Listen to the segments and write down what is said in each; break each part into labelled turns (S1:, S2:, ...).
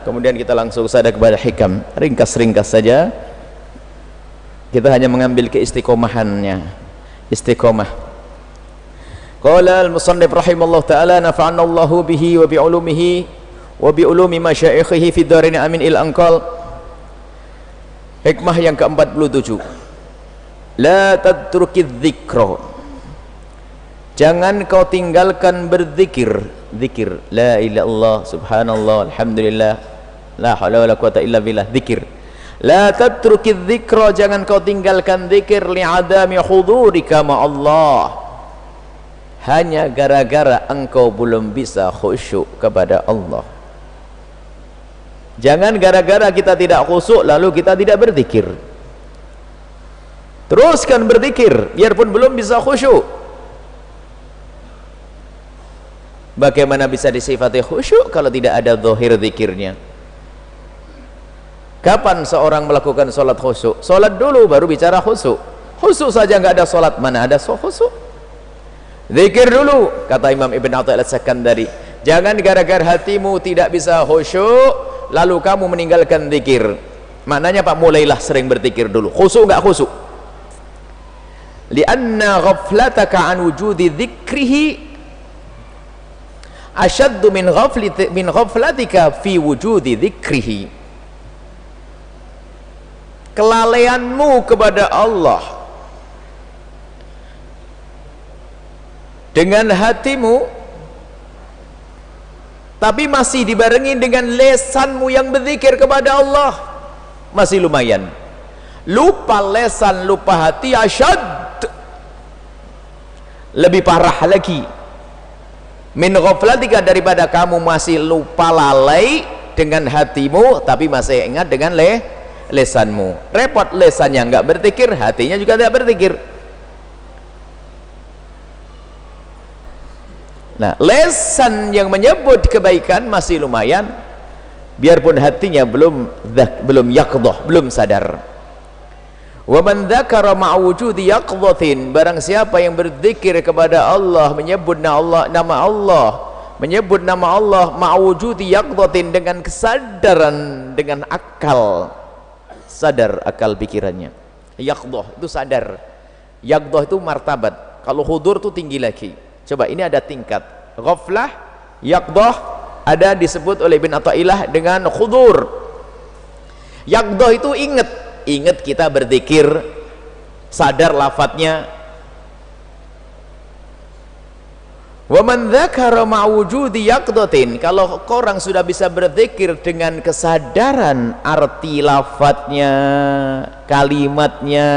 S1: kemudian kita langsung saja kepada hikam. Ringkas-ringkas saja, kita hanya mengambil keistiqomahannya. Istiqomah. Qala al-musannif rahimallahu ta'ala nafa'ana Allahu bihi wa bi'ulumihi wa bi'ulumi masyaikhihi fid dharain amin il anqal. Hikmah yang ke-47, la tadrukidz dzikra, jangan kau tinggalkan berzikir. Zikir la ilaha illallah subhanallah alhamdulillah la haula wala quwata illa billah. Zikir. La tadrukidz dzikra, jangan kau tinggalkan zikir li'adami hudurika ma Allah, hanya gara-gara engkau belum bisa khusyuk kepada Allah. Jangan gara-gara kita tidak khusyuk lalu kita tidak berzikir. Teruskan berzikir biarpun belum bisa khusyuk. Bagaimana bisa disifati khusyuk kalau tidak ada zahir zikirnya? Kapan seorang melakukan sholat khusyuk? Sholat dulu baru bicara khusyuk. Khusyuk saja nggak ada sholat, mana ada khusyuk? Zikir dulu, kata Imam Ibn Athaillah As-Sakandari. Jangan gara-gara hatimu tidak bisa khusyuk lalu kamu meninggalkan zikir. Maknanya Pak, mulailah sering berzikir dulu. Khusyuk nggak khusyuk? Lianna ghaflataka an wujudi dzikrihi asyaddu min ghaflatika fi wujudi dzikrihi. Kelalaianmu kepada Allah dengan hatimu tapi masih dibarengi dengan lesanmu yang berzikir kepada Allah, masih lumayan. Lupa lesan, lupa hati, asyad, lebih parah lagi min ghaflatika, daripada kamu masih lupa lalai dengan hatimu tapi masih ingat dengan lesanmu. Repot, lesannya nggak berzikir, hatinya juga tidak berzikir. Nah, lesan yang menyebut kebaikan masih lumayan, biarpun hatinya belum yaqdhah, belum sadar. Wa man dzakara ma'a wujudi yaqdhatin, barang siapa yang berzikir kepada Allah, menyebut nama Allah, menyebut nama Allah ma'a wujudi yaqdhatin, dengan kesadaran, dengan akal, sadar akal pikirannya. Yaqdhah itu sadar, yaqdhah itu martabat. Kalau hudur itu tinggi lagi. Coba, ini ada tingkat ghaflah, yaqdhah, ada disebut oleh Ibn Athaillah dengan khudur. Yaqdhah itu ingat kita berzikir, sadar lafadznya. Wa man dzakara ma'a wujudi yaqdhatin, kalau orang sudah bisa berzikir dengan kesadaran arti lafadznya, kalimatnya,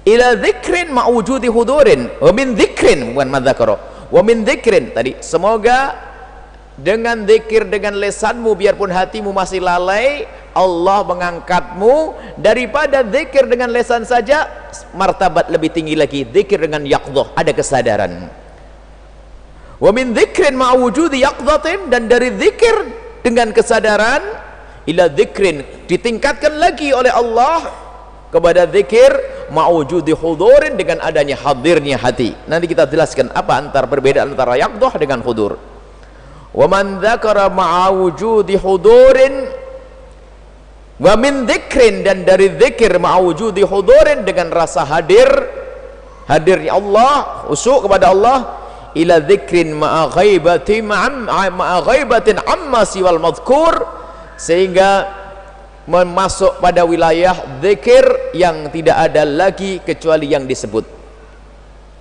S1: ila dzikrin ma'wujudi hudurin wa min dzikrin, bukan madzakara, wa min dzikrin tadi, semoga dengan zikir dengan lesanmu biarpun hatimu masih lalai, Allah mengangkatmu daripada zikir dengan lesan saja, martabat lebih tinggi lagi, zikir dengan yaqdhah, ada kesadaran. Wa min dzikrin ma'wujudi yaqdhatin, dan dari zikir dengan kesadaran, ila dzikrin, ditingkatkan lagi oleh Allah kepada zikir ma'wujudi hudurin, dengan adanya hadirnya hati. Nanti kita jelaskan apa perbedaan antara yaqdhah dengan hudur. Wa man dzakara ma'a wujudi hudurin wa min dzikrin, dan dari zikir ma'a wujudi hudurin, dengan rasa hadirnya Allah, khusyuk kepada Allah, ila dzikrin ma'a ghaibatin amma siwal madhkur, sehingga masuk pada wilayah zikir yang tidak ada lagi kecuali yang disebut,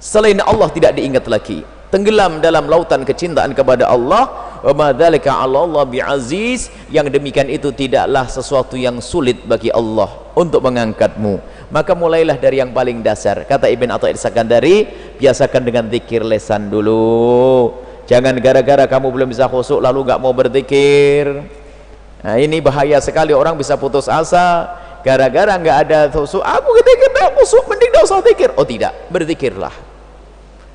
S1: selain Allah tidak diingat lagi, tenggelam dalam lautan kecintaan kepada Allah. Wa ma dzalika 'ala Allah bi'aziz, yang demikian itu tidaklah sesuatu yang sulit bagi Allah untuk mengangkatmu. Maka mulailah dari yang paling dasar, kata Ibn Athaillah Sakandari, biasakan dengan zikir lesan dulu. Jangan gara-gara kamu belum bisa khusyuk lalu gak mau berzikir. Nah, ini bahaya sekali, orang bisa putus asa gara-gara nggak ada khusyuk. Aku ketika khusyuk mending tidak usah zikir. Oh tidak, berzikirlah.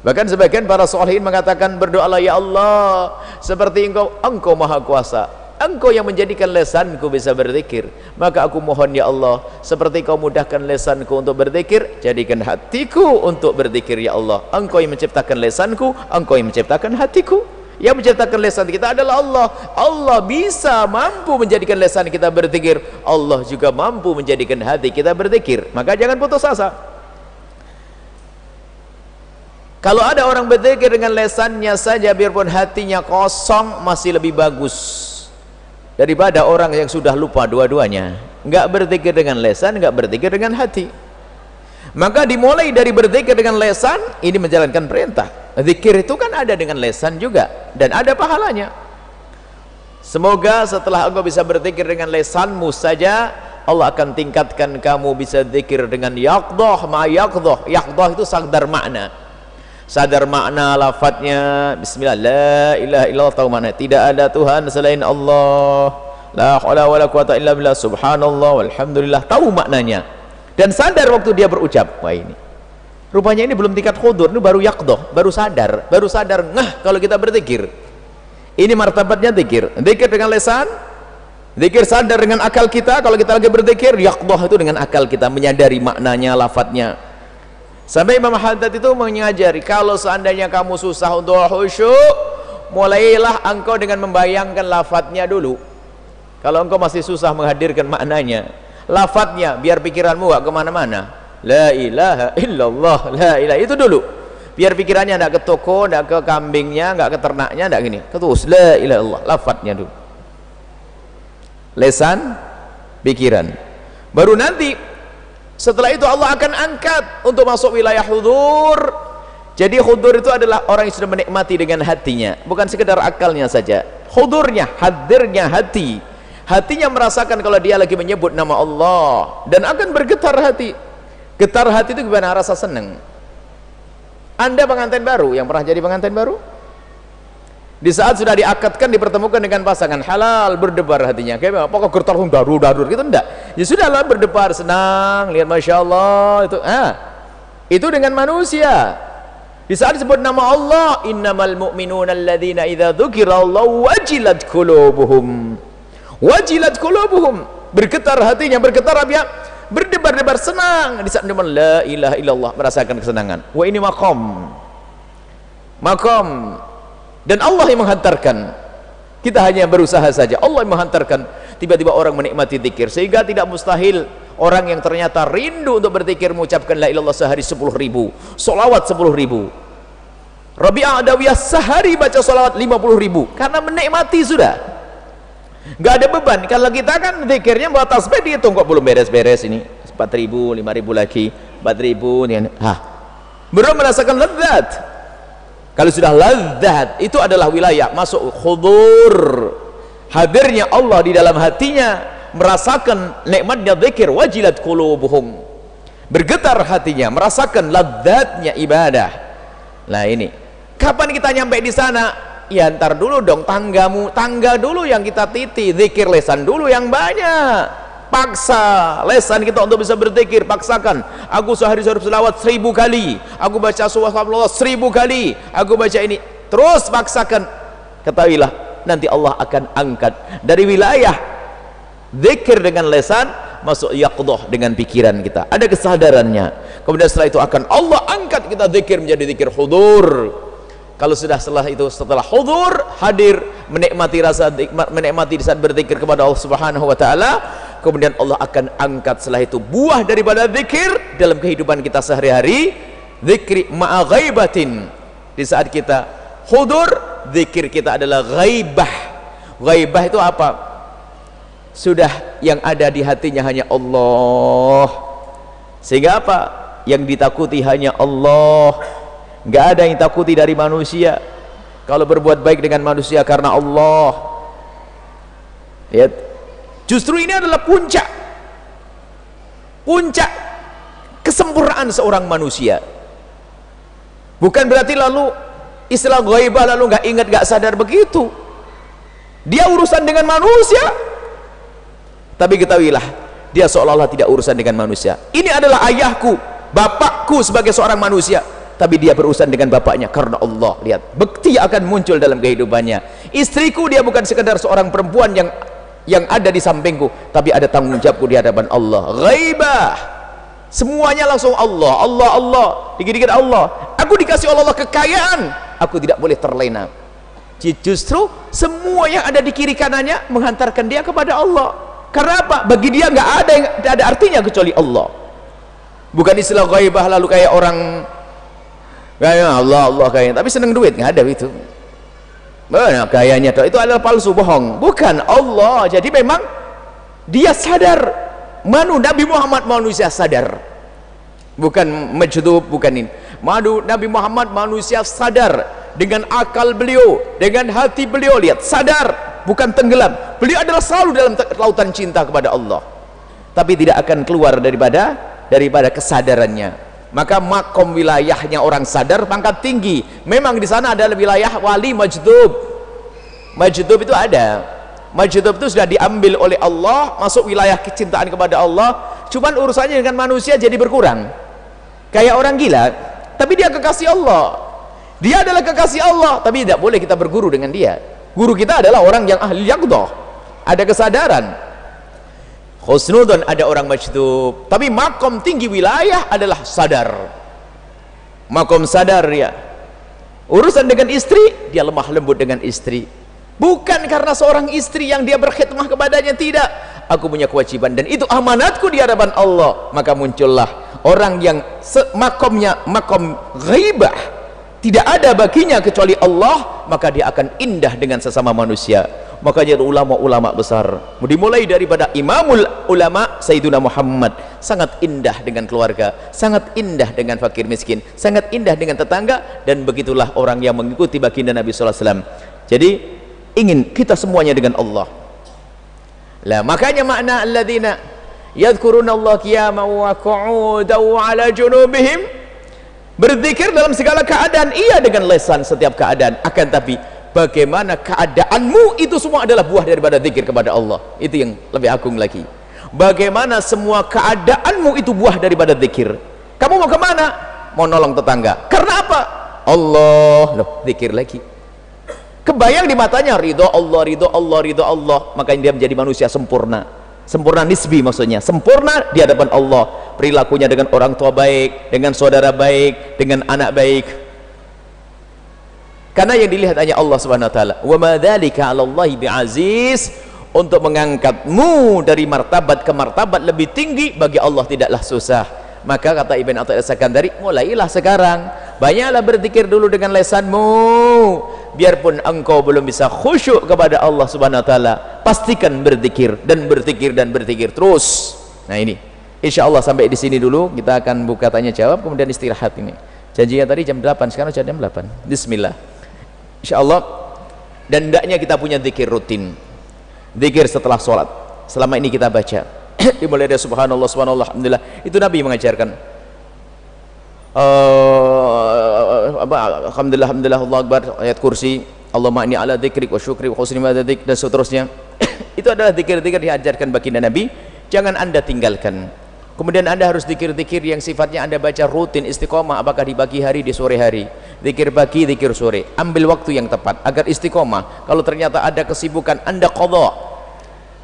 S1: Bahkan sebagian para sholihin mengatakan, berdoalah ya Allah seperti engkau maha kuasa. Engkau yang menjadikan lesanku bisa berzikir, maka aku mohon ya Allah, seperti Kau mudahkan lesanku untuk berzikir, jadikan hatiku untuk berzikir ya Allah. Engkau yang menciptakan lesanku, Engkau yang menciptakan hatiku. Yang menciptakan lesan kita adalah Allah. Allah bisa mampu menjadikan lesan kita berzikir, Allah juga mampu menjadikan hati kita berzikir. Maka jangan putus asa. Kalau ada orang berzikir dengan lesannya saja, biarpun hatinya kosong, masih lebih bagus daripada orang yang sudah lupa dua-duanya, nggak berzikir dengan lesan, nggak berzikir dengan hati. Maka dimulai dari berzikir dengan lesan, ini menjalankan perintah. Zikir itu kan ada dengan lesan juga, dan ada pahalanya. Semoga setelah engkau bisa berzikir dengan lesanmu saja, Allah akan tingkatkan kamu bisa zikir dengan yaqdah ma yaqdah. Yaqdah itu sadar makna, sadar makna lafadznya. Bismillah, la ilaha illallah, tahu makna tidak ada Tuhan selain Allah, la haula wala quwata illa billah, subhanallah walhamdulillah, tahu maknanya dan sadar waktu dia berucap. Wah, ini rupanya ini belum tingkat khudur, ini baru yaqdah, baru sadar ngah kalau kita berzikir. Ini martabatnya zikir. Zikir dengan lesan, zikir sadar dengan akal kita. Kalau kita lagi berzikir, yaqdah itu dengan akal kita, menyadari maknanya, lafadznya. Sampai Imam Haddad itu mengajari, kalau seandainya kamu susah untuk khusyuk, mulailah engkau dengan membayangkan lafadznya dulu. Kalau engkau masih susah menghadirkan maknanya, lafadznya, biar pikiranmu gak kemana-mana. La ilaha illallah, la ilaha, itu dulu. Biar pikirannya tidak ke toko, tidak ke kambingnya, tidak ke ternaknya, tidak gini. Terus la ilaha illallah, lafadznya dulu. Lesan, pikiran. Baru nanti setelah itu Allah akan angkat untuk masuk wilayah hudur. Jadi hudur itu adalah orang yang sudah menikmati dengan hatinya, bukan sekedar akalnya saja. Hudurnya, hadirnya hati. Hatinya merasakan kalau dia lagi menyebut nama Allah, dan akan bergetar hati. Getar hati itu gimana? Rasa senang. Anda pengantin baru, yang pernah jadi pengantin baru, di saat sudah diakadkan, dipertemukan dengan pasangan halal, berdebar hatinya. Kayak apa? Kok gertar daru gitu? Enggak. Ya sudahlah, berdebar, senang, lihat masya Allah itu. Itu dengan manusia. Di saat disebut nama Allah, innamal mu'minuna alladzina idza dzukirallahu wajilat qulubuhum. Wajilat qulubuhum. Bergetar hatinya, bergetar apa? Berdebar-debar senang di saat mendengar la ilaha illallah, merasakan kesenangan. Wah, ini makom. Dan Allah yang menghantarkan, kita hanya berusaha saja. Allah yang menghantarkan, tiba-tiba orang menikmati zikir, sehingga tidak mustahil orang yang ternyata rindu untuk berzikir mengucapkan la ilallah sehari 10.000, solawat 10.000. Rabi'ah Adawiyah sehari baca solawat 50.000, karena menikmati sudah, nggak ada beban. Kalau kita kan zikirnya buat tasbih dihitung, kok belum beres-beres ini, 4.000, 5.000 lagi, 4.000 nih. Belum merasakan lezat. Kalau sudah lezat, itu adalah wilayah masuk khudur, hadirnya Allah di dalam hatinya, merasakan nikmatnya zikir. Wajilat qulubuhum, bergetar hatinya, merasakan lezatnya ibadah. Nah, ini kapan kita nyampe di sana? Ya ntar dulu dong, tangga dulu yang kita titi, zikir lesan dulu yang banyak. Paksa lesan kita untuk bisa berzikir, paksakan. Aku sehari harus selawat 1000 kali, aku baca subhanallah 1000 kali, aku baca ini, terus paksakan. Ketahuilah, nanti Allah akan angkat dari wilayah zikir dengan lesan, masuk yaqdah dengan pikiran kita, ada kesadarannya. Kemudian setelah itu akan Allah angkat kita zikir menjadi zikir hudur. Kalau sudah setelah hudur, hadir, menikmati rasa nikmat, menikmati di saat berzikir kepada Allah Subhanahu wa taala, kemudian Allah akan angkat setelah itu buah daripada zikir dalam kehidupan kita sehari-hari. Zikri ma'a ghaibatin, di saat kita hudur, zikir kita adalah ghaibah. Ghaibah itu apa? Sudah yang ada di hatinya hanya Allah, sehingga apa? Yang ditakuti hanya Allah. Nggak ada yang takuti dari manusia. Kalau berbuat baik dengan manusia karena Allah, ya, justru ini adalah puncak kesempurnaan seorang manusia. Bukan berarti lalu istilah ghaibah lalu nggak ingat, nggak sadar, begitu. Dia urusan dengan manusia, tapi ketahuilah dia seolah-olah tidak urusan dengan manusia. Ini adalah ayahku, bapakku sebagai seorang manusia. tapi dia berurusan dengan bapaknya karena Allah. Lihat, bekti akan muncul dalam kehidupannya. Istriku dia bukan sekedar seorang perempuan yang ada di sampingku, tapi ada tanggung jawabku di hadapan Allah. Ghaibah, semuanya langsung Allah, Allah, Allah, dikit-dikit Allah. Aku dikasih Allah kekayaan, aku tidak boleh terlena. Justru semua yang ada di kiri kanannya menghantarkan dia kepada Allah. Karena apa? Bagi dia nggak ada artinya kecuali Allah. Bukan istilah ghaibah lalu kayak orang kayak Allah, Allah kayak, tapi seneng duit, nggak ada itu. Mana kayaknya itu adalah palsu, bohong. Bukan Allah. Jadi memang dia sadar. Nabi Muhammad manusia sadar. Bukan majdub, bukan ini. Nabi Muhammad manusia sadar dengan akal beliau, dengan hati beliau. Lihat, sadar, bukan tenggelam. Beliau adalah selalu dalam lautan cinta kepada Allah, tapi tidak akan keluar daripada kesadarannya. Maka makom wilayahnya orang sadar pangkat tinggi. Memang di sana adalah wilayah wali majdub. Majdub itu ada. Majdub itu sudah diambil oleh Allah, masuk wilayah kecintaan kepada Allah. Cuman urusannya dengan manusia jadi berkurang. Kayak orang gila, tapi dia kekasih Allah. Dia adalah kekasih Allah, tapi tidak boleh kita berguru dengan dia. Guru kita adalah orang yang ahli yaqdah, ada kesadaran. Husnudon ada orang majdub, tapi makom tinggi wilayah adalah sadar. Makom sadar ya. Urusan dengan istri, dia lemah lembut dengan istri. Bukan karena seorang istri yang dia berkhidmah kepadanya, tidak. Aku punya kewajiban dan itu amanatku di hadapan Allah. Maka muncullah orang yang makomnya makom ghaibah, tidak ada baginya kecuali Allah, maka dia akan indah dengan sesama manusia. Makanya ulama-ulama besar, dimulai daripada imamul ulama Sayyiduna Muhammad, sangat indah dengan keluarga, sangat indah dengan fakir miskin, sangat indah dengan tetangga, dan begitulah orang yang mengikuti baginda Nabi sallallahu alaihi wasallam. Jadi ingin kita semuanya dengan Allah. Lah makanya makna alladzina yadhkuruna Allah qiyaman wa qu'udan wa 'ala junubihim, berzikir dalam segala keadaan, iya dengan lisan setiap keadaan, akan tapi bagaimana keadaanmu itu semua adalah buah daripada zikir kepada Allah. Itu yang lebih agung lagi. Bagaimana semua keadaanmu itu buah daripada zikir. Kamu mau kemana? Mau nolong tetangga. Karena apa? Allah. Loh, zikir lagi. Kebayang di matanya ridho Allah, ridho Allah, ridho Allah. Makanya dia menjadi manusia sempurna. Sempurna nisbi maksudnya. Sempurna di hadapan Allah. Perilakunya dengan orang tua baik, dengan saudara baik, dengan anak baik. Karena yang dilihat hanya Allah Subhanahu wa taala. Wa ma dzalika 'alallahi bi'aziz. Untuk mengangkatmu dari martabat ke martabat lebih tinggi bagi Allah tidaklah susah. Maka kata Ibn Athaillah Sakandari, mulailah sekarang. Banyaklah berzikir dulu dengan lisanmu. Biarpun engkau belum bisa khusyuk kepada Allah Subhanahu wa taala, pastikan berzikir dan berzikir dan berzikir terus. Nah ini, insyaallah sampai di sini dulu. Kita akan buka tanya jawab, kemudian istirahat ini. Janjinya tadi jam 8, sekarang jam 8. Bismillah. InsyaAllah. Dan hendaknya kita punya zikir rutin, zikir setelah sholat. Selama ini kita baca dimulai dari subhanallah, subhanallah, alhamdulillah, itu Nabi mengajarkan. Alhamdulillah, alhamdulillah, Allah Akbar, ayat kursi, Allahumma inni ala dzikrik wa syukri wa husni ibadatik, dan seterusnya. Itu adalah zikir-zikir diajarkan baginda Nabi, jangan Anda tinggalkan. Kemudian Anda harus zikir-zikir yang sifatnya Anda baca rutin, istiqomah, apakah di pagi hari, di sore hari. Zikir pagi, zikir sore. Ambil waktu yang tepat agar istiqomah. Kalau ternyata ada kesibukan, Anda qadha.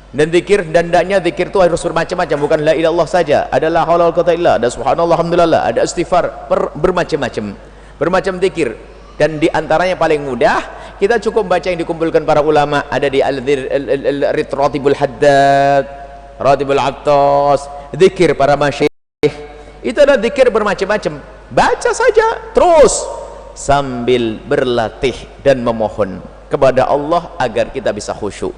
S1: Dan zikir, dan hendaknya zikir itu harus bermacam-macam, bukan la ilallah saja. Ada la haula wala quwwata illa, ada subhanallah, alhamdulillah, ada istighfar, bermacam-macam. Bermacam zikir. Dan di antaranya paling mudah, kita cukup baca yang dikumpulkan para ulama, ada di al-ratibul haddad, ratibul attas, zikir para masyayikh. Itu ada zikir bermacam-macam. Baca saja terus sambil berlatih dan memohon kepada Allah agar kita bisa khusyuk.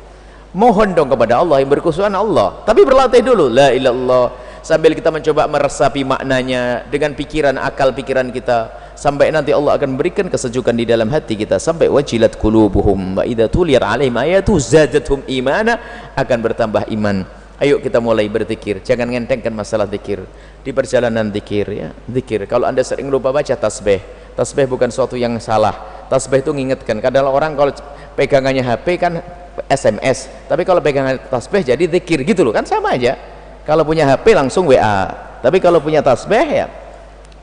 S1: Mohon dong kepada Allah, yang berkhusyuk Allah, tapi berlatih dulu la ilallah, sambil kita mencoba meresapi maknanya dengan pikiran, akal pikiran kita, sampai nanti Allah akan berikan kesejukan di dalam hati kita, sampai wajilat qulubuhum wa idza tuliyat alaihim ayatu zadatuhum imana, akan bertambah iman. Ayo kita mulai berzikir, jangan ngentengkan masalah zikir di perjalanan zikir ya. Zikir, kalau Anda sering lupa baca tasbih, tasbih bukan suatu yang salah. Tasbih itu mengingatkan. Kadang orang kalau pegangannya HP kan SMS, tapi kalau pegangan tasbih jadi zikir gitu loh, kan sama aja. Kalau punya HP langsung WA, tapi kalau punya tasbih ya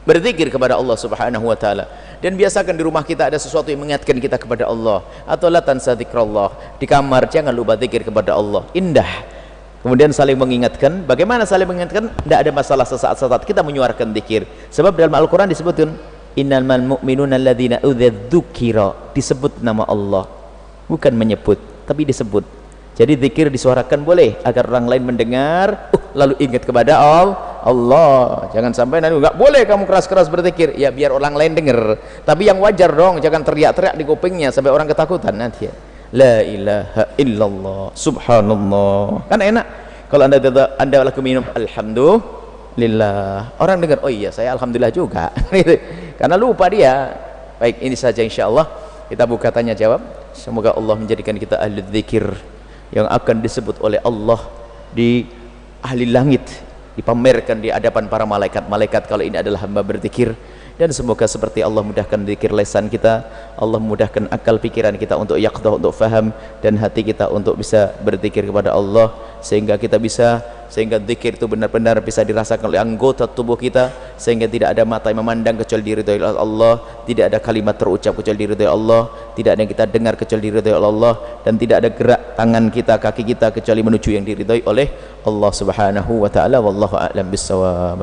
S1: berzikir kepada Allah Subhanahu wa taala. Dan biasakan di rumah kita ada sesuatu yang mengingatkan kita kepada Allah, atau la tansa dzikrallah, di kamar jangan lupa zikir kepada Allah. Indah. Kemudian saling mengingatkan. Bagaimana saling mengingatkan? Tidak ada masalah sesaat-saat kita menyuarakan zikir. Sebab dalam Al-Qur'an disebutkan innamal mu'minuna alladzina idza dzukira, disebut nama Allah. Bukan menyebut, tapi disebut. Jadi zikir disuarakan boleh agar orang lain mendengar, lalu ingat kepada Allah. Jangan sampai nanti enggak boleh kamu keras-keras berzikir. Ya biar orang lain dengar. Tapi yang wajar dong, jangan teriak-teriak di kupingnya sampai orang ketakutan nanti ya. La ilaha illallah, subhanallah. Kan enak kalau anda laku minum alhamdulillah. Orang dengar, oh iya saya alhamdulillah juga. Karena lupa dia. Baik, ini saja insyaallah kita buka tanya jawab. Semoga Allah menjadikan kita ahli zikir yang akan disebut oleh Allah di ahli langit, dipamerkan di hadapan para malaikat-malaikat kalau ini adalah hamba berzikir. Dan semoga seperti Allah mudahkan zikir lisan kita, Allah mudahkan akal pikiran kita untuk yaqdah, untuk faham, dan hati kita untuk bisa berzikir kepada Allah, sehingga zikir itu benar-benar bisa dirasakan oleh anggota tubuh kita, sehingga tidak ada mata yang memandang kecuali diridhoi oleh Allah, tidak ada kalimat terucap kecuali diridhoi Allah, tidak ada yang kita dengar kecuali diridhoi oleh Allah, dan tidak ada gerak tangan kita, kaki kita kecuali menuju yang diridhoi oleh Allah Subhanahu wa taala. Wallahu a'lam bissawab.